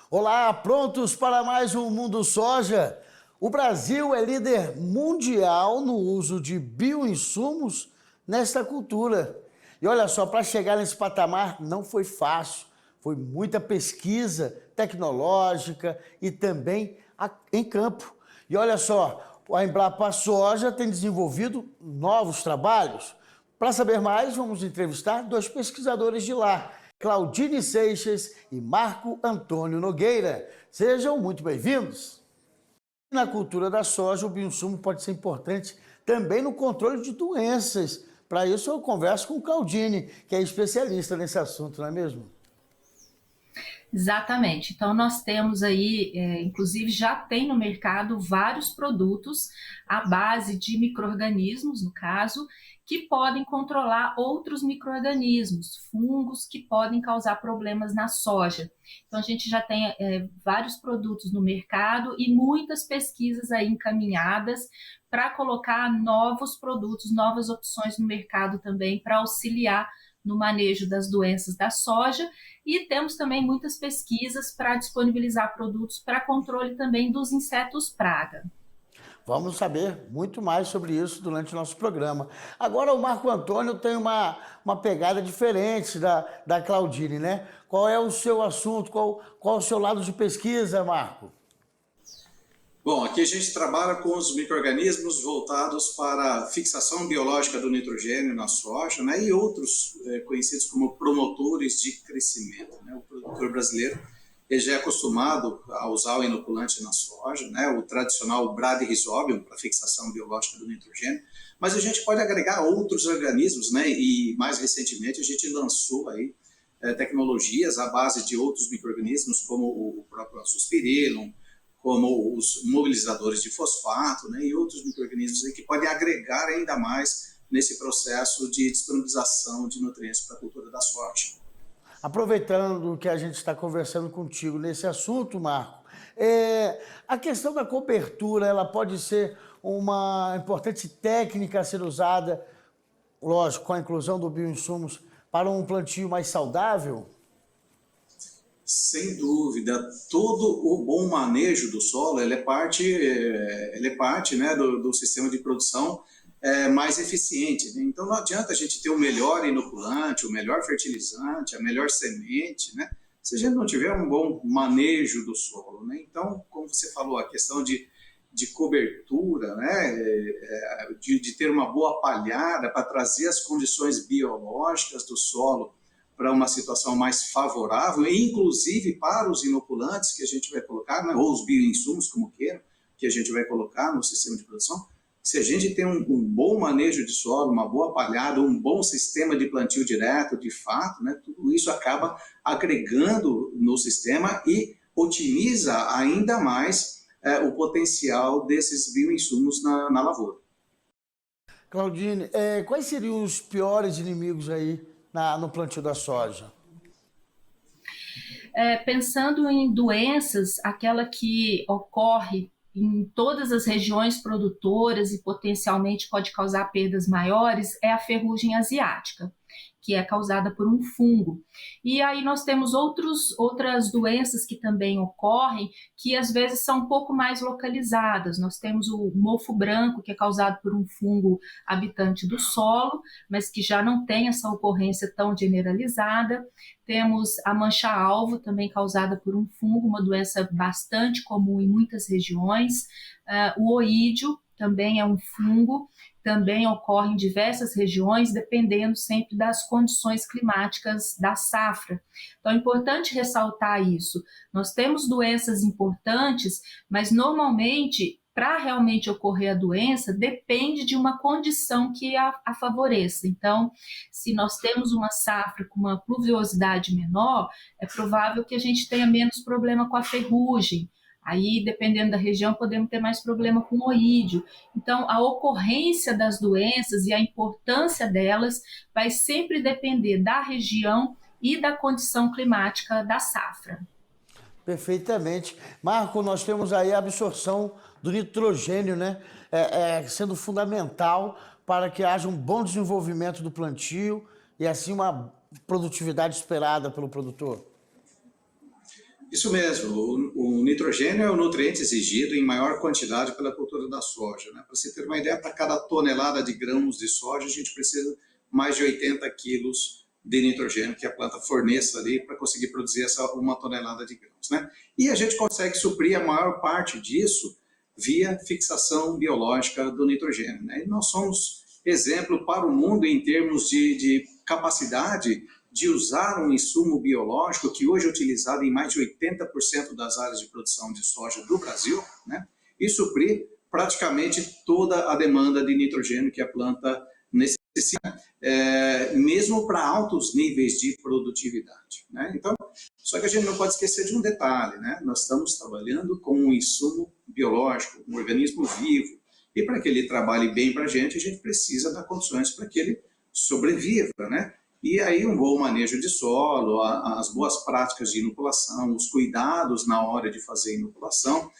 Olá, prontos para mais um Mundo Soja? O Brasil é líder mundial no uso de bioinsumos nesta cultura. E olha só, para chegar nesse patamar não foi fácil. Foi muita pesquisa tecnológica e também em campo. E olha só, a Embrapa Soja tem desenvolvido novos trabalhos. Para saber mais, vamos entrevistar dois pesquisadores de lá, Claudine Seixas e Marco Antônio Nogueira. Sejam muito bem-vindos. Na cultura da soja, o bioinsumo pode ser importante também no controle de doenças. Para isso, eu converso com Claudine, que é especialista nesse assunto, não é mesmo? Exatamente. Então, nós temos aí, inclusive já tem no mercado vários produtos à base de micro-organismos, no caso, que podem controlar outros micro-organismos, fungos que podem causar problemas na soja. Então, a gente já tem vários produtos no mercado e muitas pesquisas aí encaminhadas para colocar novos produtos, novas opções no mercado também para auxiliar no manejo das doenças da soja, e temos também muitas pesquisas para disponibilizar produtos para controle também dos insetos praga. Vamos saber muito mais sobre isso durante o nosso programa. Agora o Marco Antônio tem uma pegada diferente da Claudine, né? Qual é o seu assunto, qual é o seu lado de pesquisa, Marco? Bom, aqui a gente trabalha com os micro-organismos voltados para a fixação biológica do nitrogênio na soja, né, e outros conhecidos como promotores de crescimento, né? O produtor brasileiro ele já é acostumado a usar o inoculante na soja, né, o tradicional Bradyrhizobium para fixação biológica do nitrogênio, mas a gente pode agregar outros organismos, né, e mais recentemente a gente lançou aí tecnologias à base de outros micro-organismos como o próprio Azospirillum, como os mobilizadores de fosfato, né, e outros micro-organismos que podem agregar ainda mais nesse processo de disponibilização de nutrientes para a cultura da soja. Aproveitando que a gente está conversando contigo nesse assunto, Marco, a questão da cobertura, ela pode ser uma importante técnica a ser usada, lógico, com a inclusão do bioinsumos, para um plantio mais saudável? Sem dúvida, todo o bom manejo do solo ele é parte, né, do sistema de produção mais eficiente, né? Então não adianta a gente ter o melhor inoculante, o melhor fertilizante, a melhor semente, né, se a gente não tiver um bom manejo do solo, né? Então, como você falou, a questão de cobertura, né, de ter uma boa palhada para trazer as condições biológicas do solo para uma situação mais favorável, inclusive para os inoculantes que a gente vai colocar, né, ou os bioinsumos, como queiram, que a gente vai colocar no sistema de produção. Se a gente tem um bom manejo de solo, uma boa palhada, um bom sistema de plantio direto, de fato, né, tudo isso acaba agregando no sistema e otimiza ainda mais o potencial desses bioinsumos na lavoura. Claudine, quais seriam os piores inimigos aí no plantio da soja? Pensando em doenças, aquela que ocorre em todas as regiões produtoras e potencialmente pode causar perdas maiores é a ferrugem asiática, que é causada por um fungo. E aí nós temos outras doenças que também ocorrem, que às vezes são um pouco mais localizadas. Nós temos o mofo branco, que é causado por um fungo habitante do solo, mas que já não tem essa ocorrência tão generalizada. Temos a mancha-alvo, também causada por um fungo, uma doença bastante comum em muitas regiões. O oídio também é um fungo, também ocorre em diversas regiões, dependendo sempre das condições climáticas da safra. Então, é importante ressaltar isso. Nós temos doenças importantes, mas normalmente, para realmente ocorrer a doença, depende de uma condição que a favoreça. Então, se nós temos uma safra com uma pluviosidade menor, é provável que a gente tenha menos problema com a ferrugem. Aí, dependendo da região, podemos ter mais problema com o oídio. Então, a ocorrência das doenças e a importância delas vai sempre depender da região e da condição climática da safra. Perfeitamente. Marco, nós temos aí a absorção do nitrogênio, né? Sendo fundamental para que haja um bom desenvolvimento do plantio e assim uma produtividade esperada pelo produtor. Isso mesmo, o nitrogênio é o nutriente exigido em maior quantidade pela cultura da soja, né? Para você ter uma ideia, para cada tonelada de grãos de soja, a gente precisa mais de 80 quilos de nitrogênio que a planta forneça ali para conseguir produzir essa 1 tonelada de grãos, né? E a gente consegue suprir a maior parte disso via fixação biológica do nitrogênio, né? E nós somos exemplo para o mundo em termos de capacidade de usar um insumo biológico que hoje é utilizado em mais de 80% das áreas de produção de soja do Brasil, né? E suprir praticamente toda a demanda de nitrogênio que a planta necessita, mesmo para altos níveis de produtividade, né? Então, só que a gente não pode esquecer de um detalhe, né? Nós estamos trabalhando com um insumo biológico, um organismo vivo, e para que ele trabalhe bem para a gente precisa dar condições para que ele sobreviva, né? E aí um bom manejo de solo, as boas práticas de inoculação, os cuidados na hora de fazer a inoculação,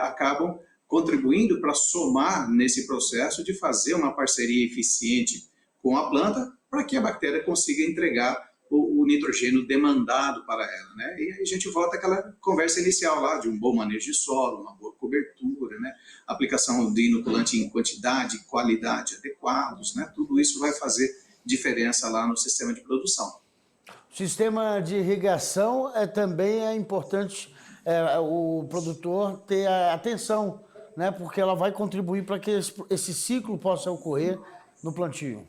acabam contribuindo para somar nesse processo de fazer uma parceria eficiente com a planta para que a bactéria consiga entregar o nitrogênio demandado para ela, né? E aí a gente volta àquela conversa inicial lá de um bom manejo de solo, uma boa cobertura, né? Aplicação de inoculante em quantidade e qualidade adequados, né? Tudo isso vai fazer diferença lá no sistema de produção. O sistema de irrigação também é importante o produtor ter atenção, né? Porque ela vai contribuir para que esse ciclo possa ocorrer no plantio.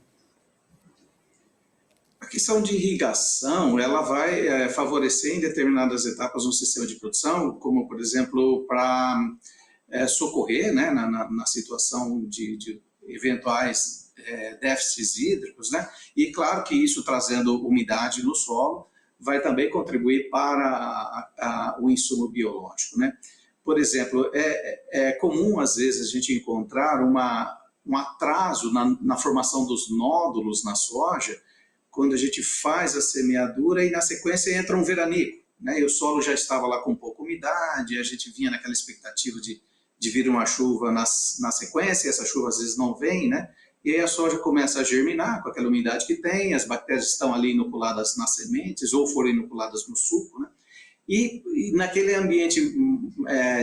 A questão de irrigação, ela vai favorecer em determinadas etapas no sistema de produção, como, por exemplo, para socorrer, né, na situação de eventuais déficits hídricos, né? E claro que isso, trazendo umidade no solo, vai também contribuir para o insumo biológico, né? Por exemplo, é comum, às vezes, a gente encontrar um atraso na formação dos nódulos na soja, quando a gente faz a semeadura e na sequência entra um veranico, né? E o solo já estava lá com pouca umidade, a gente vinha naquela expectativa de vir uma chuva na sequência, e essa chuva às vezes não vem, né? E aí a soja começa a germinar com aquela umidade que tem, as bactérias estão ali inoculadas nas sementes ou foram inoculadas no suco, né? E naquele ambiente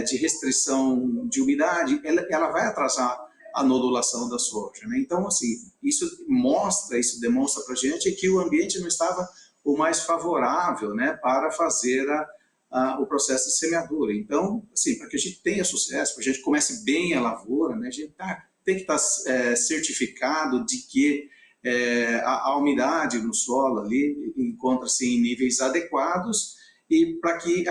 de restrição de umidade, ela vai atrasar a nodulação da soja, né? Então, assim, isso demonstra para a gente que o ambiente não estava o mais favorável, né, para fazer o processo de semeadura. Então, assim, para que a gente tenha sucesso, para que a gente comece bem a lavoura, né, a gente tem que estar certificado de que a umidade no solo ali encontra-se em níveis adequados e para que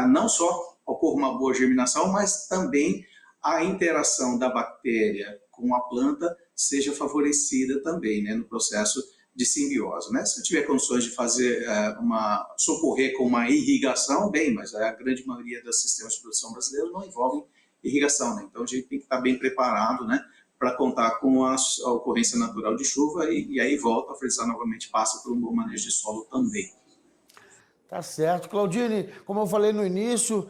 não só ocorra uma boa germinação, mas também a interação da bactéria com a planta seja favorecida também, né, no processo de simbiose, né? Se eu tiver condições de fazer socorrer com uma irrigação, bem, mas a grande maioria dos sistemas de produção brasileiros não envolvem irrigação, né? Então a gente tem que estar bem preparado, né, para contar com a ocorrência natural de chuva e aí volta a frisar novamente, passa por um bom manejo de solo também. Tá certo. Claudine, como eu falei no início,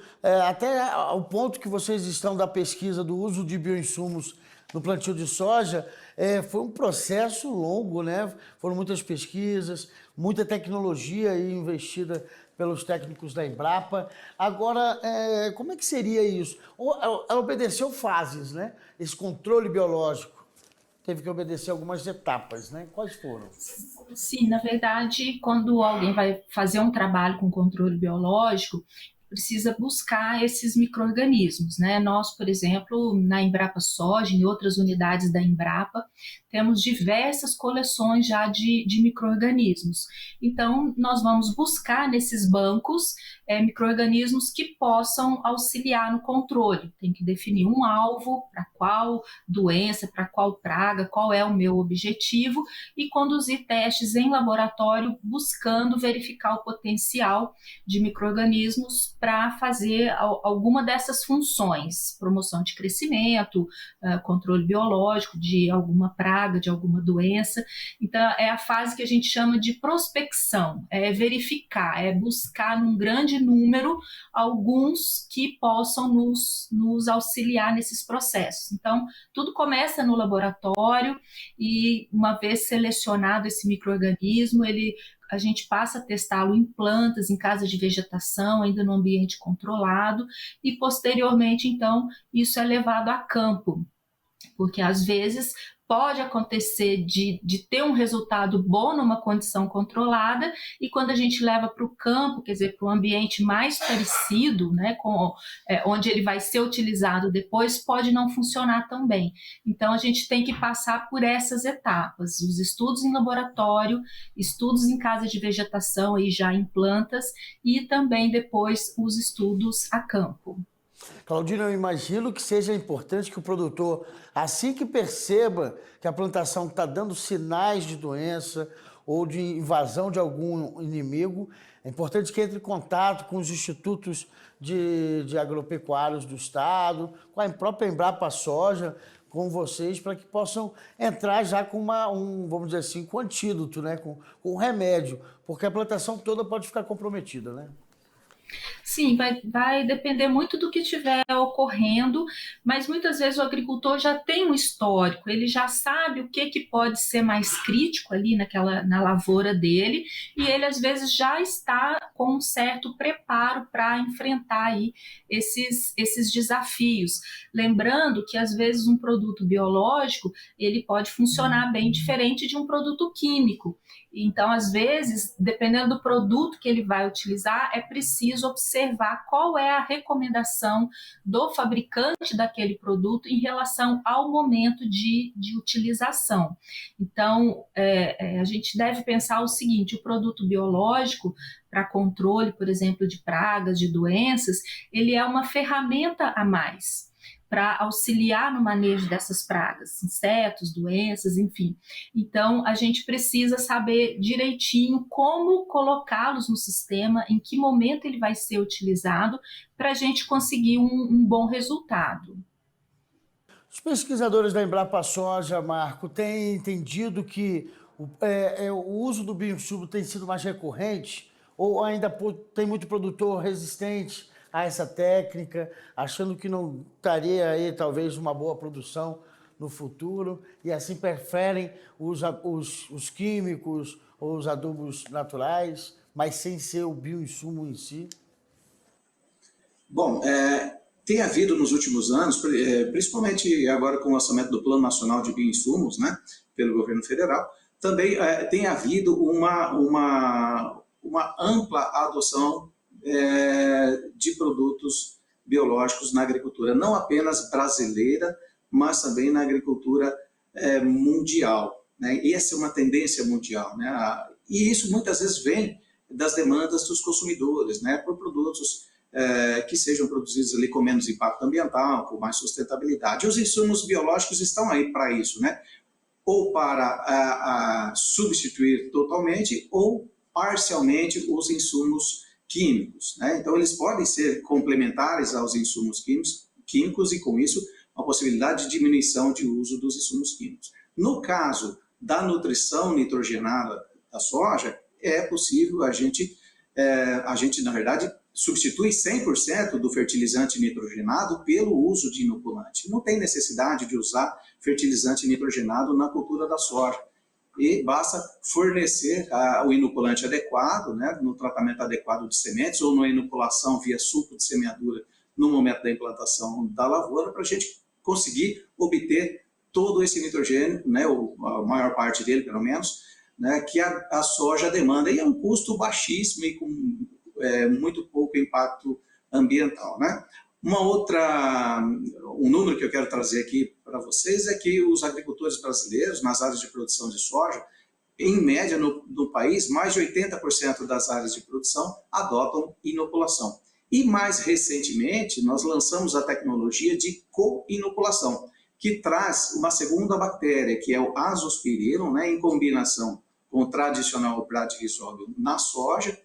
até o ponto que vocês estão da pesquisa do uso de bioinsumos no plantio de soja, foi um processo longo, né? Foram muitas pesquisas, muita tecnologia aí investida pelos técnicos da Embrapa. Agora, como é que seria isso? Ela obedeceu fases, né? Esse controle biológico teve que obedecer algumas etapas, né? Quais foram? Sim, na verdade, quando alguém vai fazer um trabalho com controle biológico, precisa buscar esses micro-organismos, né? Nós, por exemplo, na Embrapa Soja, em outras unidades da Embrapa, temos diversas coleções já de micro-organismos. Então, nós vamos buscar nesses bancos micro-organismos que possam auxiliar no controle. Tem que definir um alvo, para qual doença, para qual praga, qual é o meu objetivo, e conduzir testes em laboratório buscando verificar o potencial de micro-organismos para fazer alguma dessas funções, promoção de crescimento, controle biológico de alguma praga, de alguma doença. Então, é a fase que a gente chama de prospecção, é verificar, é buscar num grande número alguns que possam nos auxiliar nesses processos. Então, tudo começa no laboratório e, uma vez selecionado esse micro-organismo, ele a gente passa a testá-lo em plantas, em casas de vegetação, ainda no ambiente controlado, e posteriormente, então, isso é levado a campo, porque às vezes pode acontecer de ter um resultado bom numa condição controlada, e quando a gente leva para o campo, quer dizer, para o ambiente mais parecido, né, onde ele vai ser utilizado depois, pode não funcionar tão bem. Então a gente tem que passar por essas etapas, os estudos em laboratório, estudos em casa de vegetação, aí já em plantas, e também depois os estudos a campo. Claudina, eu imagino que seja importante que o produtor, assim que perceba que a plantação está dando sinais de doença ou de invasão de algum inimigo, é importante que entre em contato com os institutos de agropecuários do estado, com a própria Embrapa Soja, com vocês, para que possam entrar já com vamos dizer assim, com antídoto, né? com um remédio, porque a plantação toda pode ficar comprometida, né? Sim, vai depender muito do que estiver ocorrendo, mas muitas vezes o agricultor já tem um histórico, ele já sabe o que pode ser mais crítico ali na lavoura dele, e ele às vezes já está com um certo preparo para enfrentar aí esses desafios. Lembrando que às vezes um produto biológico ele pode funcionar bem diferente de um produto químico. Então, às vezes, dependendo do produto que ele vai utilizar, é preciso observar qual é a recomendação do fabricante daquele produto em relação ao momento de utilização. Então, a gente deve pensar o seguinte: o produto biológico, para controle, por exemplo, de pragas, de doenças, ele é uma ferramenta a mais para auxiliar no manejo dessas pragas, insetos, doenças, enfim. Então, a gente precisa saber direitinho como colocá-los no sistema, em que momento ele vai ser utilizado, para a gente conseguir um bom resultado. Os pesquisadores da Embrapa Soja, Marco, têm entendido que o uso do bioinsumo tem sido mais recorrente, ou ainda tem muito produtor resistente a essa técnica, achando que não estaria aí talvez uma boa produção no futuro, e assim preferem os químicos ou os adubos naturais, mas sem ser o bioinsumo em si? Bom, tem havido nos últimos anos, principalmente agora com o lançamento do Plano Nacional de Bioinsumos, né, pelo governo federal, também tem havido uma ampla adoção de produtos biológicos na agricultura, não apenas brasileira, mas também na agricultura mundial, né? Essa é uma tendência mundial, né? E isso muitas vezes vem das demandas dos consumidores, né? Por produtos que sejam produzidos ali com menos impacto ambiental, com mais sustentabilidade. E os insumos biológicos estão aí para isso, né? Ou para substituir totalmente ou parcialmente os insumos químicos, né? Então, eles podem ser complementares aos insumos químicos e, com isso, a possibilidade de diminuição de uso dos insumos químicos. No caso da nutrição nitrogenada da soja, é possível a gente, na verdade, substitui 100% do fertilizante nitrogenado pelo uso de inoculante. Não tem necessidade de usar fertilizante nitrogenado na cultura da soja. E basta fornecer o inoculante adequado, né, no tratamento adequado de sementes ou na inoculação via suco de semeadura no momento da implantação da lavoura, para a gente conseguir obter todo esse nitrogênio, né, a maior parte dele pelo menos, né, que a soja demanda, e é um custo baixíssimo e com muito pouco impacto ambiental, né? Um número que eu quero trazer aqui para vocês é que os agricultores brasileiros, nas áreas de produção de soja, em média no país, mais de 80% das áreas de produção adotam inoculação. E mais recentemente, nós lançamos a tecnologia de co-inoculação, que traz uma segunda bactéria, que é o azospirillum, né, em combinação com o tradicional Bradyrhizobio na soja,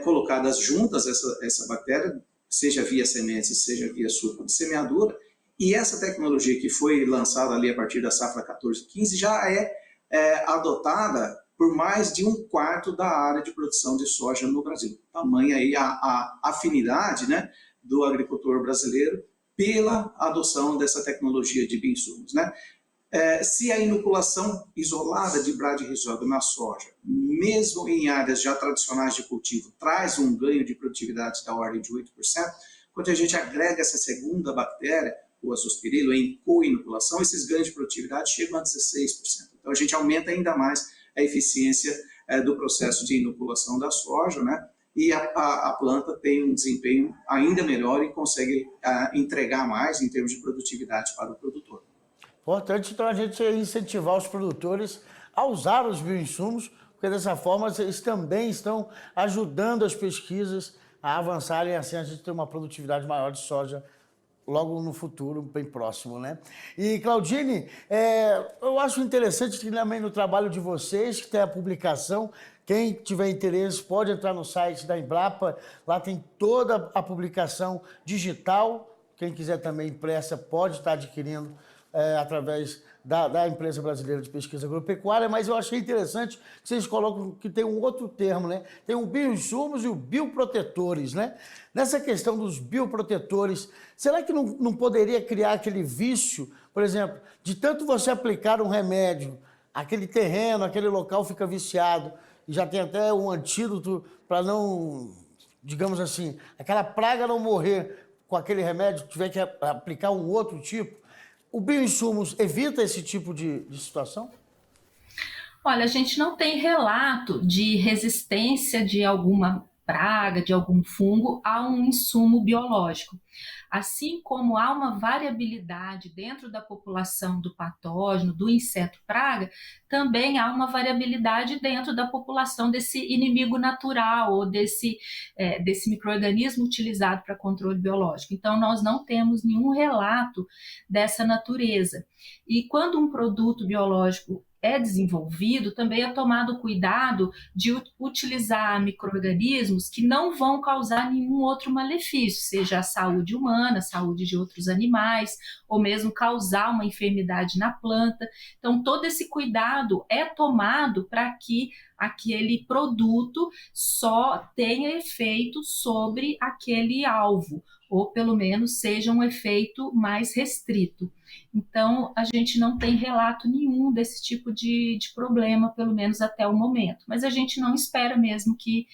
colocadas juntas essa bactéria, seja via sementes, seja via suco de semeadura, e essa tecnologia que foi lançada ali a partir da safra 14-15 já é adotada por mais de 1/4 da área de produção de soja no Brasil. Tamanha aí a afinidade, né, do agricultor brasileiro pela adoção dessa tecnologia de bioinsumos, né? Se a inoculação isolada de Bradyrhizobio na soja mesmo em áreas já tradicionais de cultivo, traz um ganho de produtividade da ordem de 8%, quando a gente agrega essa segunda bactéria, o azospirilo, em co-inoculação, esses ganhos de produtividade chegam a 16%. Então, a gente aumenta ainda mais a eficiência do processo de inoculação da soja, né? E a planta tem um desempenho ainda melhor e consegue entregar mais em termos de produtividade para o produtor. Importante, então, a gente incentivar os produtores a usar os bioinsumos, porque dessa forma eles também estão ajudando as pesquisas a avançarem, assim a gente tem uma produtividade maior de soja logo no futuro, bem próximo, né? E, Claudine, eu acho interessante que também no trabalho de vocês, que tem a publicação, quem tiver interesse pode entrar no site da Embrapa, lá tem toda a publicação digital, quem quiser também impressa pode estar adquirindo através da Empresa Brasileira de Pesquisa Agropecuária, mas eu achei interessante que vocês colocam que tem um outro termo, né? Tem o bioinsumos e o bioprotetores, né? Nessa questão dos bioprotetores, será que não poderia criar aquele vício, por exemplo, de tanto você aplicar um remédio, aquele terreno, aquele local fica viciado, e já tem até um antídoto para não, digamos assim, aquela praga não morrer com aquele remédio, tiver que aplicar um outro tipo? O bioinsumos evita esse tipo de situação? Olha, a gente não tem relato de resistência de alguma praga, de algum fungo a um insumo biológico. Assim como há uma variabilidade dentro da população do patógeno, do inseto praga, também há uma variabilidade dentro da população desse inimigo natural ou desse micro-organismo utilizado para controle biológico. Então, nós não temos nenhum relato dessa natureza. E quando um produto biológico é desenvolvido, também é tomado cuidado de utilizar micro-organismos que não vão causar nenhum outro malefício, seja a saúde humana, a saúde de outros animais, ou mesmo causar uma enfermidade na planta. Então, todo esse cuidado é tomado para que aquele produto só tenha efeito sobre aquele alvo, ou pelo menos seja um efeito mais restrito. Então, a gente não tem relato nenhum desse tipo de problema, pelo menos até o momento. Mas a gente não espera mesmo que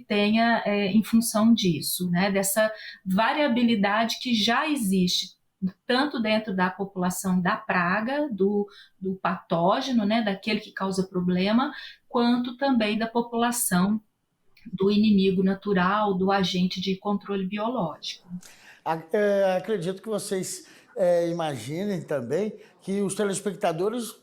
tenha em função disso, né? Dessa variabilidade que já existe, tanto dentro da população da praga, do patógeno, né? Daquele que causa problema, quanto também da população do inimigo natural, do agente de controle biológico. Acredito que vocês imaginem também que os telespectadores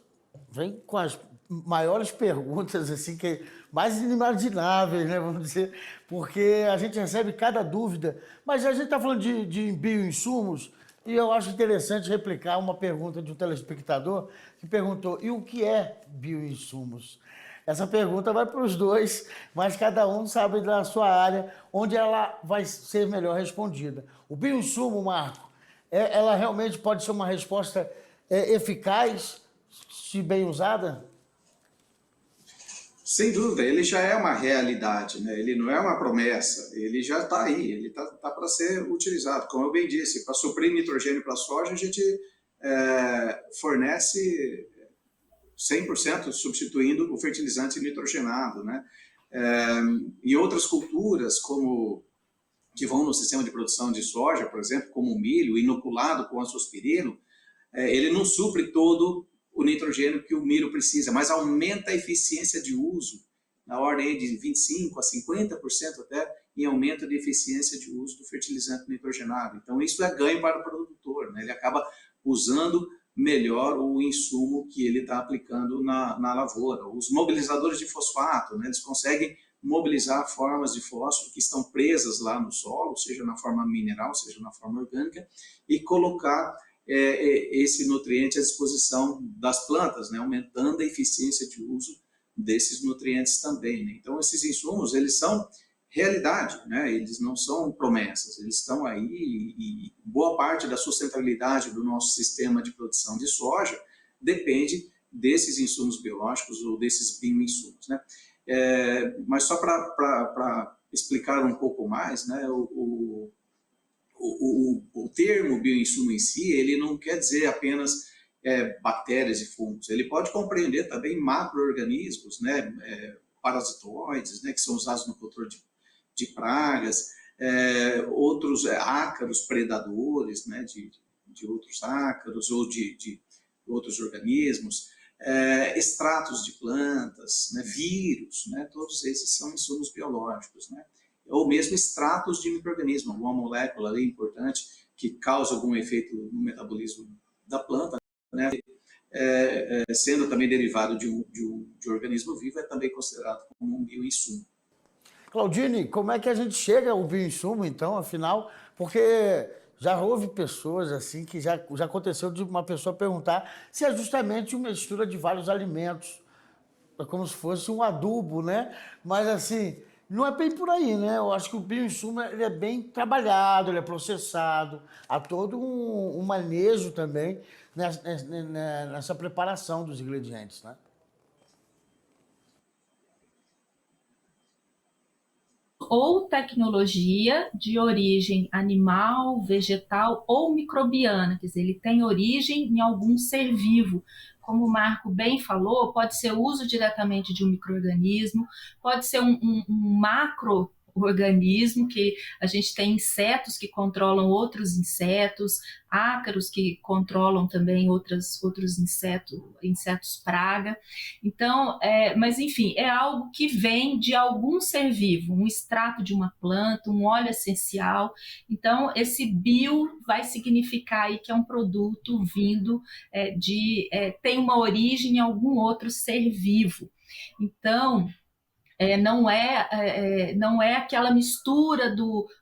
vêm com as maiores perguntas, assim, que mais inimagináveis, né, vamos dizer, porque a gente recebe cada dúvida, mas a gente está falando de bioinsumos e eu acho interessante replicar uma pergunta de um telespectador que perguntou: e o que é bioinsumos? Essa pergunta vai para os dois, mas cada um sabe da sua área onde ela vai ser melhor respondida. O bioinsumo, Marco, ela realmente pode ser uma resposta eficaz, se bem usada? Sem dúvida, ele já é uma realidade, né? Ele não é uma promessa, ele já está aí, ele está para ser utilizado. Como eu bem disse, para suprir nitrogênio para a soja, a gente fornece 100% substituindo o fertilizante nitrogenado, né? E outras culturas, como que vão no sistema de produção de soja, por exemplo, como o milho, inoculado com azospirilo, ele não supre todo o nitrogênio que o milho precisa, mas aumenta a eficiência de uso, na ordem de 25% a 50% até, em aumento de eficiência de uso do fertilizante nitrogenado. Então, isso é ganho para o produtor, né? Ele acaba usando melhor o insumo que ele está aplicando na lavoura. Os mobilizadores de fosfato, né, eles conseguem mobilizar formas de fósforo que estão presas lá no solo, seja na forma mineral, seja na forma orgânica, e colocar esse nutriente à disposição das plantas, né, aumentando a eficiência de uso desses nutrientes também, né? Então, esses insumos, eles são realidade, né? Eles não são promessas, eles estão aí e boa parte da sustentabilidade do nosso sistema de produção de soja depende desses insumos biológicos ou desses bioinsumos, né? Mas só para explicar um pouco mais, né? O termo bioinsumo em si, ele não quer dizer apenas bactérias e fungos, ele pode compreender também macro-organismos, né? parasitoides, né, que são usados no controle de pragas, outros ácaros predadores, né, de outros ácaros ou de outros organismos, extratos de plantas, né, vírus, né, todos esses são insumos biológicos, né, ou mesmo extratos de micro-organismo, alguma molécula ali importante que causa algum efeito no metabolismo da planta, né, sendo também derivado de um organismo vivo, é também considerado como um bioinsumo. Claudine, como é que a gente chega ao bioinsumo, então, afinal? Porque já houve pessoas assim que já aconteceu de uma pessoa perguntar se é justamente uma mistura de vários alimentos, é como se fosse um adubo, né? Mas assim, não é bem por aí, né? Eu acho que o bioinsumo ele é bem trabalhado, ele é processado, há todo um manejo também nessa preparação dos ingredientes, né? Ou tecnologia de origem animal, vegetal ou microbiana, quer dizer, ele tem origem em algum ser vivo. Como o Marco bem falou, pode ser uso diretamente de um micro-organismo, pode ser um macro-organismo, que a gente tem insetos que controlam outros insetos, ácaros que controlam também outros insetos praga. Então, mas enfim, é algo que vem de algum ser vivo, um extrato de uma planta, um óleo essencial. Então, esse bio vai significar aí que é um produto vindo tem uma origem em algum outro ser vivo. Então, não é aquela mistura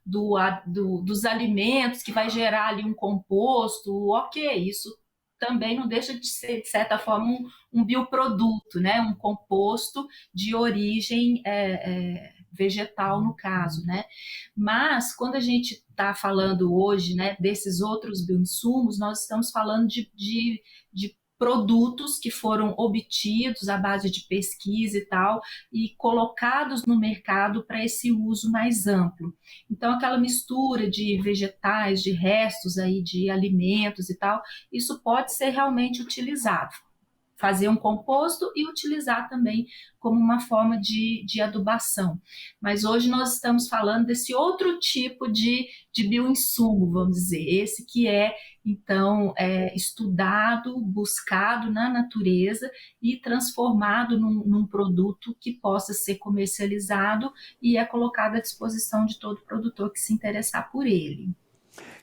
dos alimentos que vai gerar ali um composto, ok, isso também não deixa de ser, de certa forma, um bioproduto, né? Um composto de origem vegetal, no caso, né? Mas, quando a gente está falando hoje, né, desses outros bioinsumos, nós estamos falando de produtos que foram obtidos à base de pesquisa e tal, e colocados no mercado para esse uso mais amplo. Então, aquela mistura de vegetais, de restos aí de alimentos e tal, isso pode ser realmente utilizado. Fazer um composto e utilizar também como uma forma de adubação. Mas hoje nós estamos falando desse outro tipo de bioinsumo, vamos dizer, esse que então, estudado, buscado na natureza e transformado num produto que possa ser comercializado e é colocado à disposição de todo produtor que se interessar por ele.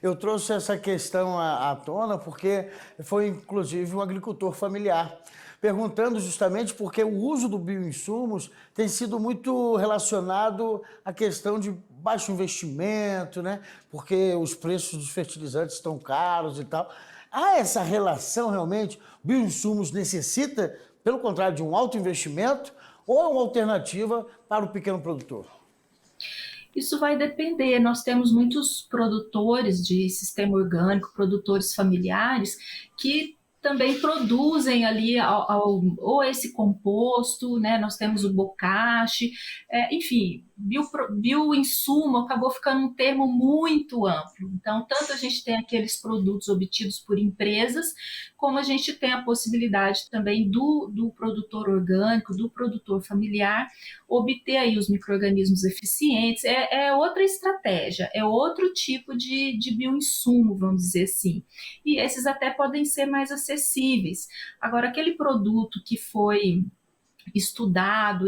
Eu trouxe essa questão à tona porque foi, inclusive, um agricultor familiar, perguntando justamente porque o uso do bioinsumos tem sido muito relacionado à questão de baixo investimento, né? Porque os preços dos fertilizantes estão caros e tal. Há essa relação realmente? O bioinsumos necessita, pelo contrário, de um alto investimento ou é uma alternativa para o pequeno produtor? Isso vai depender. Nós temos muitos produtores de sistema orgânico, produtores familiares, que também produzem ali ou esse composto, né? Nós temos o bocashi, enfim, bioinsumo acabou ficando um termo muito amplo. Então, tanto a gente tem aqueles produtos obtidos por empresas, como a gente tem a possibilidade também do produtor orgânico, do produtor familiar, obter aí os micro-organismos eficientes. É outra estratégia, é outro tipo de bioinsumo, vamos dizer assim. E esses até podem ser mais acessíveis. Agora, aquele produto que foi estudado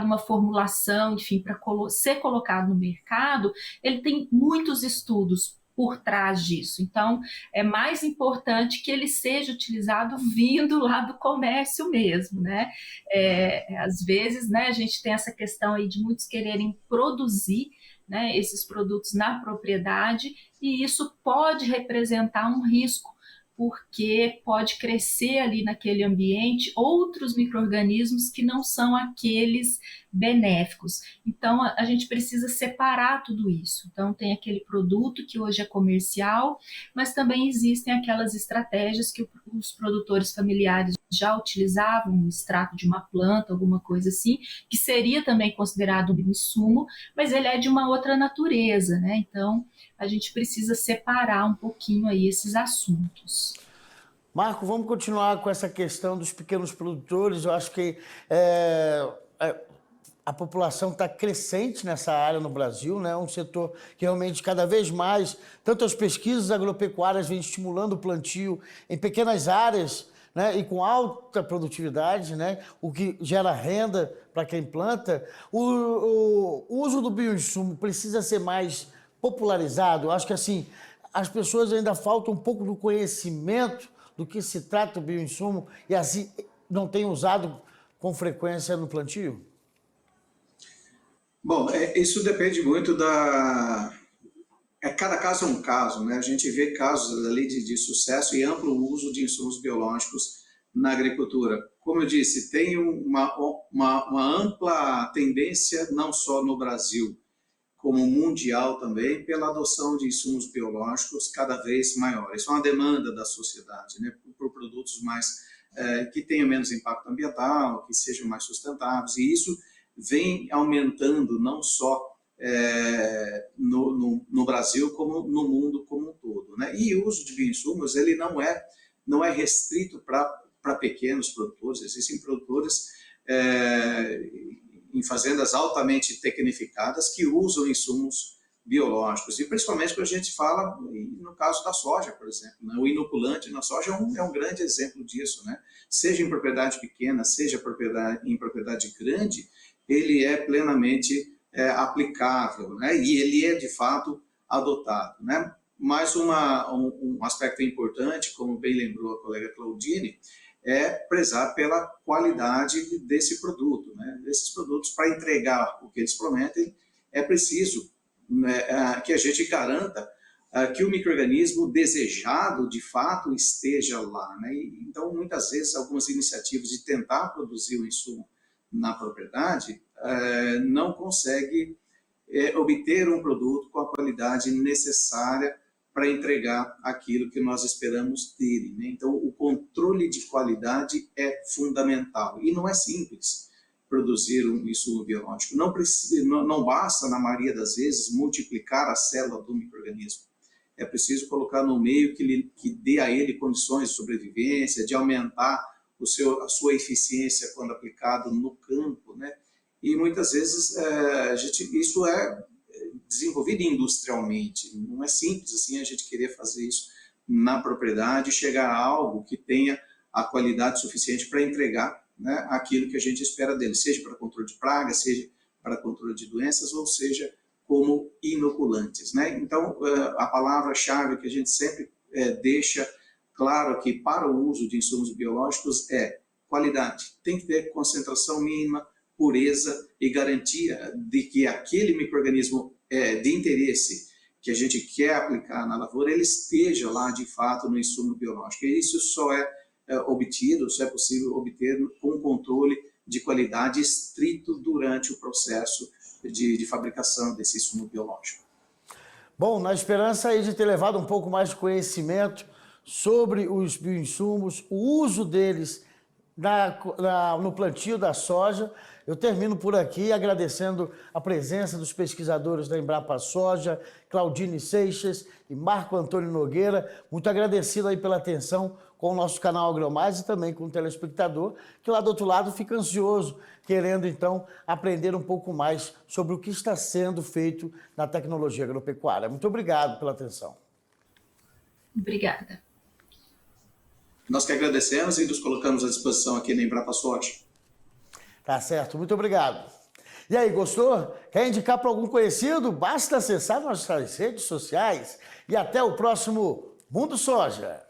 uma formulação, enfim, para ser colocado no mercado, ele tem muitos estudos por trás disso. Então, é mais importante que ele seja utilizado vindo lá do comércio mesmo, né? Às vezes, né, a gente tem essa questão aí de muitos quererem produzir, né, esses produtos na propriedade, e isso pode representar um risco, porque pode crescer ali naquele ambiente outros micro-organismos que não são aqueles benéficos. Então, a gente precisa separar tudo isso. Então, tem aquele produto que hoje é comercial, mas também existem aquelas estratégias que os produtores familiares já utilizavam, um extrato de uma planta, alguma coisa assim, que seria também considerado um insumo, mas ele é de uma outra natureza, né? Então, a gente precisa separar um pouquinho aí esses assuntos. Marco, vamos continuar com essa questão dos pequenos produtores. Eu acho que a população está crescente nessa área no Brasil, né? Um setor que realmente cada vez mais, tanto as pesquisas agropecuárias vêm estimulando o plantio em pequenas áreas, né? E com alta produtividade, né? O que gera renda para quem planta. O uso do bioinsumo precisa ser mais popularizado. Eu acho que assim, as pessoas ainda faltam um pouco do conhecimento do que se trata o bioinsumo e assim não têm usado com frequência no plantio. Bom, isso depende muito cada caso é um caso, né? A gente vê casos ali de sucesso e amplo uso de insumos biológicos na agricultura. Como eu disse, tem uma ampla tendência, não só no Brasil, como mundial também, pela adoção de insumos biológicos cada vez maior. Isso é uma demanda da sociedade, né? Por produtos mais que tenham menos impacto ambiental, que sejam mais sustentáveis, e isso vem aumentando não só no Brasil, como no mundo como um todo, né? E o uso de bioinsumos, ele não é restrito para pequenos produtores, existem produtores em fazendas altamente tecnificadas que usam insumos biológicos, e principalmente quando a gente fala, no caso da soja, por exemplo, né? O inoculante na soja é um grande exemplo disso, né? Seja em propriedade pequena, seja em propriedade grande, ele é plenamente aplicável, né? E ele é de fato adotado, né? Mas um aspecto importante, como bem lembrou a colega Claudine, é prezar pela qualidade desse produto, né? Desses produtos, para entregar o que eles prometem, é preciso, né, que a gente garanta que o micro-organismo desejado de fato esteja lá, né? Então, muitas vezes, algumas iniciativas de tentar produzir o insumo na propriedade não consegue obter um produto com a qualidade necessária para entregar aquilo que nós esperamos dele, né? Então, o controle de qualidade é fundamental. E não é simples produzir um insumo biológico. Não basta, na maioria das vezes, multiplicar a célula do micro-organismo. É preciso colocar no meio que dê a ele condições de sobrevivência, de aumentar a sua eficiência quando aplicado no campo, né? E muitas vezes isso é desenvolvido industrialmente. Não é simples assim a gente querer fazer isso na propriedade e chegar a algo que tenha a qualidade suficiente para entregar, né, aquilo que a gente espera dele, seja para controle de pragas, seja para controle de doenças, ou seja, como inoculantes, né? Então, a palavra-chave que a gente sempre deixa claro aqui para o uso de insumos biológicos é qualidade. Tem que ter concentração mínima, pureza e garantia de que aquele micro-organismo de interesse que a gente quer aplicar na lavoura, ele esteja lá de fato no insumo biológico. E isso só é possível obter com controle de qualidade estrito durante o processo de fabricação desse insumo biológico. Bom, na esperança aí de ter levado um pouco mais de conhecimento sobre os bioinsumos, o uso deles no plantio da soja, eu termino por aqui agradecendo a presença dos pesquisadores da Embrapa Soja, Claudine Seixas e Marco Antônio Nogueira. Muito agradecido aí pela atenção com o nosso canal AgroMais e também com o telespectador, que lá do outro lado fica ansioso, querendo então aprender um pouco mais sobre o que está sendo feito na tecnologia agropecuária. Muito obrigado pela atenção. Obrigada. Nós que agradecemos e nos colocamos à disposição aqui na Embrapa Soja. Tá certo, muito obrigado. E aí, gostou? Quer indicar para algum conhecido? Basta acessar nossas redes sociais e até o próximo Mundo Soja.